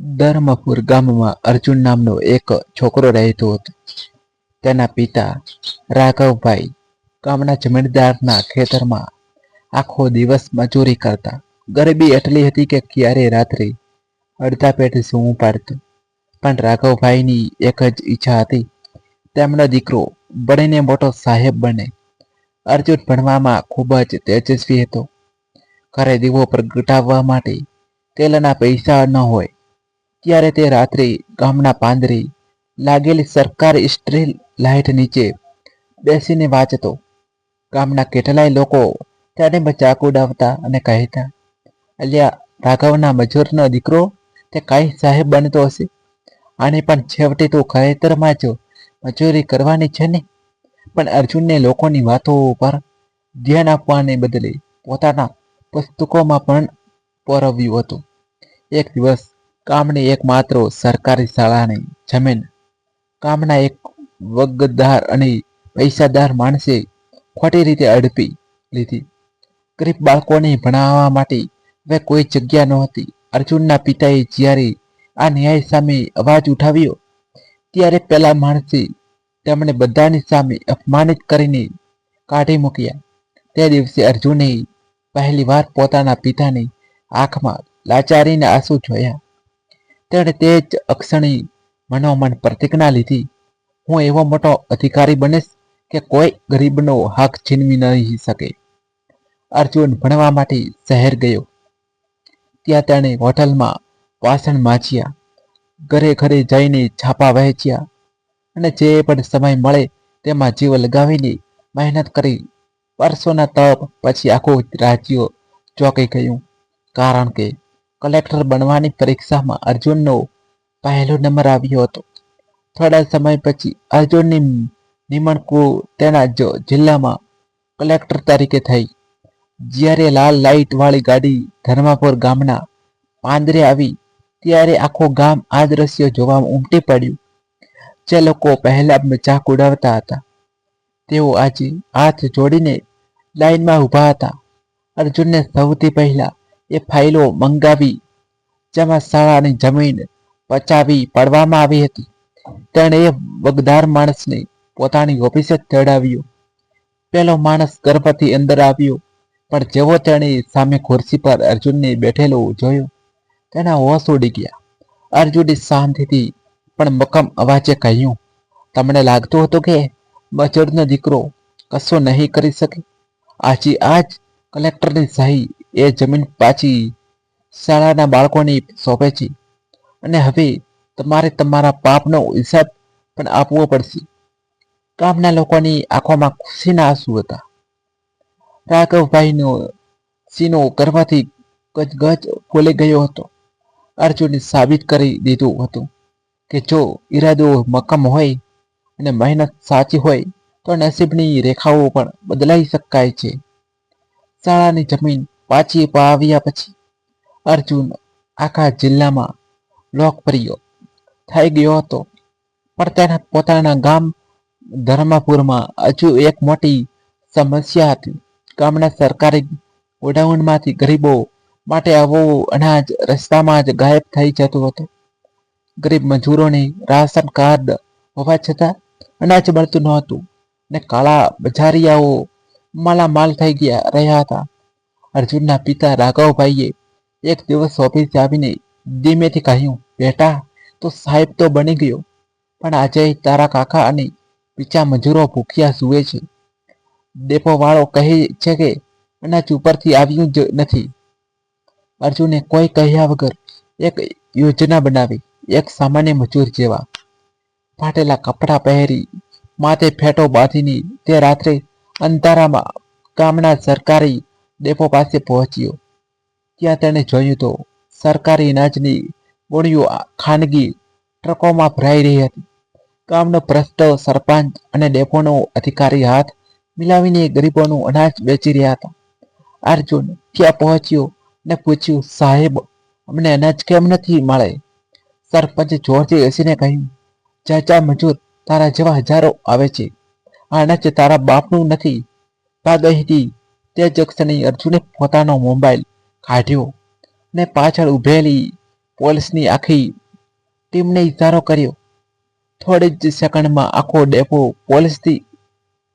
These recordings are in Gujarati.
ધર્મપુર ગામમાં અર્જુન નામનો એક છોકરો રહેતો હતો. તેના પિતા રાઘવભાઈ ગામના જમીનદારના ખેતરમાં આખો દિવસ મજૂરી કરતા. ગરીબી એટલી હતી કે ક્યારે રાત્રે અડધા પેટે સૂવું પાડતું. પણ રાઘવભાઈની એક જ ઈચ્છા હતી, તેમનો દીકરો ભણીને મોટો સાહેબ બને. અર્જુન ભણવામાં ખૂબ જ તેજસ્વી હતો. ઘરે દીવો પ્રગટાવવા માટે તેલના પૈસા ન હોય ત્યારે તે રાત્રે ગામના પાંદરે લાગેલી સરકારી સ્ટ્રીટ લાઇટ નીચે બેસીને વાંચતો. ગામના કેટલાય લોકો તેને મજાક ઉડાવતા અને કહેતા, અલ્યા રાઘવના મજૂરનો દીકરો તે કાંઈ સાહેબ બનતો હશે. આને પણ છેવટે તો ખેતરમાં જ મજૂરી કરવાની છે ને. પણ અર્જુનને લોકોની વાતો પર ધ્યાન આપવાને બદલે પોતાના પુસ્તકોમાં પણ પોરવ્યું હતું. એક દિવસ ગામની એકમાત્ર સરકારી શાળાની જમીન ગામના એક વગદાર અને પૈસાદાર માણસે ખોટી રીતે અડપી લીધી. ગરીબ બાળકોને ભણાવવા માટે હવે કોઈ જગ્યા નહોતી. અર્જુનના પિતાએ જ્યારે આ ન્યાય સામે અવાજ ઉઠાવ્યો ત્યારે પેલા માણસે તેમણે બધાની સામે અપમાનિત કરીને કાઢી મૂક્યા. તે દિવસે અર્જુને પહેલી વાર પોતાના પિતાની આંખમાં લાચારીના આંસુ જોયા. તેણે તે જ અક્ષણી મનોમન પ્રતિજ્ઞા લીધી, હું એવો મોટો અધિકારી બનીશ કે કોઈ ગરીબનો હક છીનવી નહીં શકે. અર્જુન ભણવા માટે શહેર ગયો. ત્યાં તેણે હોટલમાં વાસણ માંજ્યા, ઘરે ઘરે જઈને છાપા વહેંચ્યા અને જે પણ સમય મળે તેમાં જીવ લગાવીને મહેનત કરી. વર્ષોના તપ પછી આખું રાજ્ય ચોંકી ગયું, કારણ કે કલેક્ટર બનવાની પરીક્ષામાં અર્જુનનો પહેલો નંબર આવ્યો હતો. થોડા સમય પછી અર્જુનની નિમણૂક તેના જ જિલ્લામાં કલેક્ટર તરીકે થઈ. જ્યારે લાલ લાઇટ વાળી ગાડી ધર્માપુર ગામના પાંદરે આવી ત્યારે આખું ગામ આ દ્રશ્ય જોવા ઉમટી પડ્યું. જે લોકો પહેલા મજાક ઉડાવતા હતા તેઓ આજે હાથ જોડીને લાઈનમાં ઊભા હતા. અર્જુનને સૌથી પહેલા એ ફાઇલો મંગાવી જેમાં શાળાની જમીન પચાવી પાડવામાં આવી હતી. તેણે એ વગદાર માણસને પોતાની ઓફિસે તેડાવ્યો. પેલો માણસ ગર્ભથી અંદર આવ્યો, પણ જેવો તેણે સામે ખુરશી પર અર્જુનને બેઠેલો જોયો તેના હોશ ઉડી ગયા. અર્જુને શાંતિથી પણ મક્કમ અવાજે કહ્યું, તમને લાગતું હતું કે મજૂરનો દીકરો કશું નહીં કરી શકે? આજે આજ કલેક્ટરની સહી એ જમીન પાછી શાળાના બાળકોને સોંપે છે અને હવે તમારે તમારા પાપનો હિસાબ પણ આપવો પડશે. ગામના લોકોની આંખોમાં ખુશીના આંસુ હતા. રાઘવભાઈનો સીનો ગર્વથી ગજગજ ફૂલી ગયો હતો. અર્જુને સાબિત કરી દીધું હતું કે જો ઈરાદો મક્કમ હોય અને મહેનત સાચી હોય તો નસીબની રેખાઓ પણ બદલાઈ શકાય છે. શાળાની જમીન પાછી પાવ્યા પછી અર્જુન આખા જિલ્લામાં લોકપ્રિય થઈ ગયો હતો. પણ તેના પોતાના ગામ ધર્મપુરમાં હજુ એક મોટી સમસ્યા હતી. ગામના સરકારી ગોડાઉનમાંથી ગરીબો માટે આવું અનાજ રસ્તામાં જ ગાયબ થઈ જતું હતું. ગરીબ મજૂરોને રાશન કાર્ડ હોવા છતાં અનાજ મળતું નહોતું ને કાળા બજારિયાઓ માલામાલ થઈ રહ્યા હતા. અર્જુનના પિતા રાઘવભાઈએ એક દિવસ ઓફિસે આવીને ધીમેથી કહ્યું, બેટા તો સાહેબ તો બની ગયો, પણ આજે તારા કાકા અને બીજા મજૂરો ભૂખ્યા સૂવે છે. ડેપો વાળો કહે છે કે અનાજ ઉપરથી આવ્યું જ નથી. અર્જુને કોઈ કહ્યા વગર એક યોજના બનાવી. એક સામાન્ય મજૂર જેવા ફાટેલા કપડાં પહેરી, માથે ફેટો બાંધીને તે રાત્રે અંધારામાં ગામના સરકારી ડેપો પાસે પહોંચ્યો. ત્યાં તેણે જોયું તો સરકારી અનાજની ગોળીઓ ખાનગી ટ્રકોમાં ભરાઈ રહી હતી. ગામનો ભ્રષ્ટ સરપંચ અને ડેપોનો અધિકારી હાથ મિલાવીને ગરીબોનું અનાજ વેચી રહ્યા હતા. અર્જુન ત્યાં પહોંચ્યો ને પૂછ્યું, સાહેબ અમને અનાજ કેમ નથી મળે? સરપંચે જોરથી હસીને કહ્યું, ચાચા મજૂર તારા જેવા હજારો આવે છે, આ અનાજ તારા બાપનું નથી. ભાગ અહીંથી. તે જ ક્ષણે અર્જુને પોતાનો મોબાઈલ કાઢ્યો ને પાછળ ઊભેલી પોલીસની આખી ટીમને ઇશારો કર્યો. થોડી જ સેકન્ડમાં આખો ડેપો પોલીસથી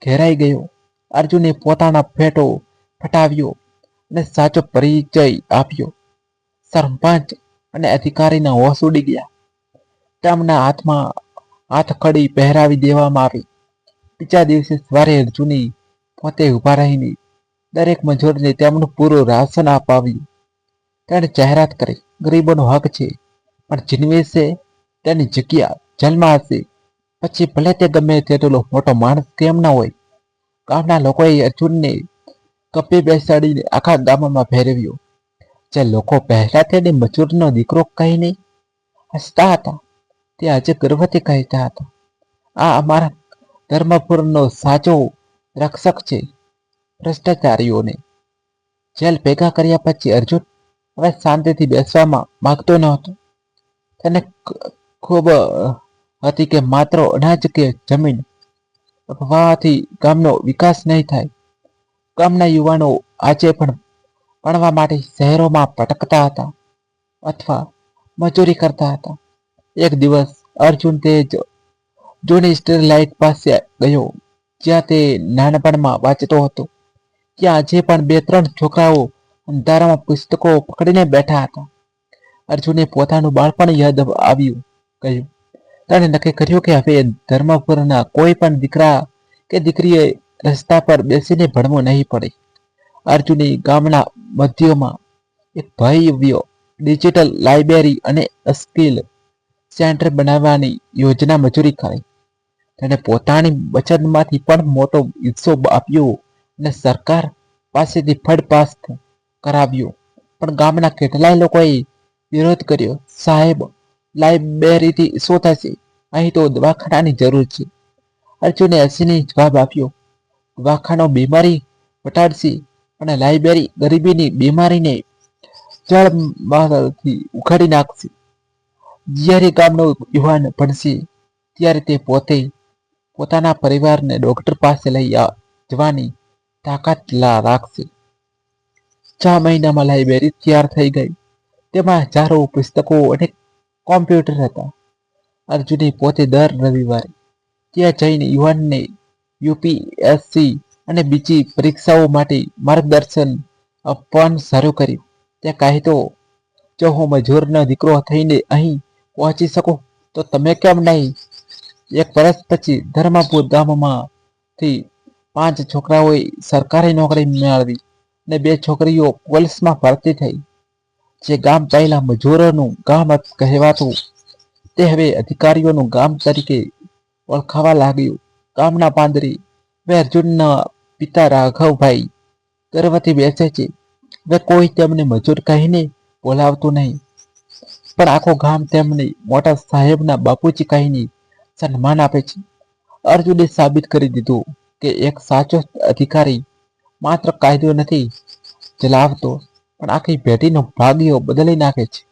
ઘેરાઈ ગયો. અર્જુને પોતાના ફેટો ફટાવ્યો અને સાચો પરિચય આપ્યો. સરપંચ અને અધિકારીના હોશ ઉડી ગયા. તેમના હાથમાં હાથકડી પહેરાવી દેવામાં આવી. બીજા દિવસે સવારે અર્જુને પોતે ઊભા રહીને દરેક મજૂરને તેમનું પૂરું રાશન અપાવ્યું. તેણે જાહેરાત કરી, ગરીબોનો હક છે, પણ જીનવીશે તેની જગ્યા જેલમાં હશે, પછી ભલે તે ગમે તેટલો મોટો માણસ કેમ ન હોય. ગામના લોકોએ અર્જુનને કપે બેસાડીને આખા ગામમાં ફેરવ્યો. જે લોકો પહેલા તેને મજૂરનો દીકરો કહીને હસતા હતા, તે આજે ગર્વથી કહેતા હતા, આ અમારા ધર્મપુરનો સાચો રક્ષક છે. ભ્રષ્ટાચારીઓને જેલ ભેગા કર્યા પછી અર્જુન હવે શાંતિથી બેસવામાં માંગતો ન હતો. તેને ખૂબ હતી કે માત્ર અનાજ કે જમીન વાવવાથી ગામનો વિકાસ નહીં થાય. ગામના યુવાનો આજે પણ ભણવા માટે શહેરોમાં ભટકતા હતા અથવા મજૂરી કરતા હતા. એક દિવસ અર્જુન તે જૂની સ્ટ્રીટ લાઇટ પાસે ગયો જ્યાં તે નાનપણમાં વાંચતો હતો. ત્યાં આજે પણ બે ત્રણ છોકરાઓ અંધારામાં પુસ્તકો પકડીને બેઠા હતા. અર્જુને પોતાનું બાળપણ યાદ આવ્યું. કહ્યું, તેણે નક્કી કર્યું કે હવે ધર્મપુરના કોઈ પણ દીકરા કે દીકરીએ રસ્તા પર બેસીને ભણવું નહીં પડે. અર્જુને ગામના મધ્યમાં એક ભવ્ય ડિજિટલ લાઇબ્રેરી અને સ્કિલ સેન્ટર બનાવવાની યોજના મંજૂરી કરી. તેણે પોતાની બચતમાંથી પણ મોટો હિસ્સો આપ્યો અને સરકાર પાસેથી ફંડ પાસ કરાવ્યો. પણ ગામના કેટલાય લોકોએ વિરોધ કર્યો. સાહેબ, લાઇબ્રેરીથી શું થશે? અહીં તો દવાખાનાની જરૂર છે. અર્જુને હસીને જવાબ આપ્યો, દવાખાનો બીમારી ઘટાડશે અને લાઇબ્રેરી ગરીબીની બીમારીને જળમાંથી ઉખાડી નાખશે. જ્યારે ગામનો યુવાન ભણશે ત્યારે તે પોતાના પરિવારને ડોક્ટર પાસે લઈ જવાની તાકાત રાખશે. 6 મહિનામાં લાઇબ્રેરી તૈયાર થઈ ગઈ. તેમાં હજારો પુસ્તકો અને કોમ્પ્યુટર હતા. અર્જુને પોતે દર રવિવારે ત્યાં જઈને યુવાનને યુપીએસસી અને બીજી પરીક્ષાઓ માટે માર્ગદર્શન આપવાનું શરૂ કર્યું. તે કહેતો, જો હું મજૂરનો દીકરો થઈને અહીં પહોંચી શકું તો તમે કેમ નહીં? એક વર્ષ પછી ધર્મપુર ગામમાંથી 5 છોકરાઓએ સરકારી નોકરી મેળવી અને 2 છોકરીઓ પોલીસમાં ભરતી થઈ. જે ગામ પહેલા મજૂરોનું ગામ કહેવાતું તે હવે અધિકારીઓનું ગામ તરીકે ઓળખાવા લાગ્યું. ગામના પાંદરે હવે અર્જુનના પિતા રાઘવભાઈ ગર્વથી બેસે છે. હવે કોઈ તેમને મજૂર કહીને બોલાવતું નહીં, પણ આખું ગામ તેમને મોટા સાહેબના બાપુજી કહીને સન્માન આપે છે. અર્જુને સાબિત કરી દીધું કે એક સાચો અધિકારી માત્ર કાયદો નથી ચલાવતો, પણ આખી પેઢીનો ભાગ્ય બદલી નાખે છે.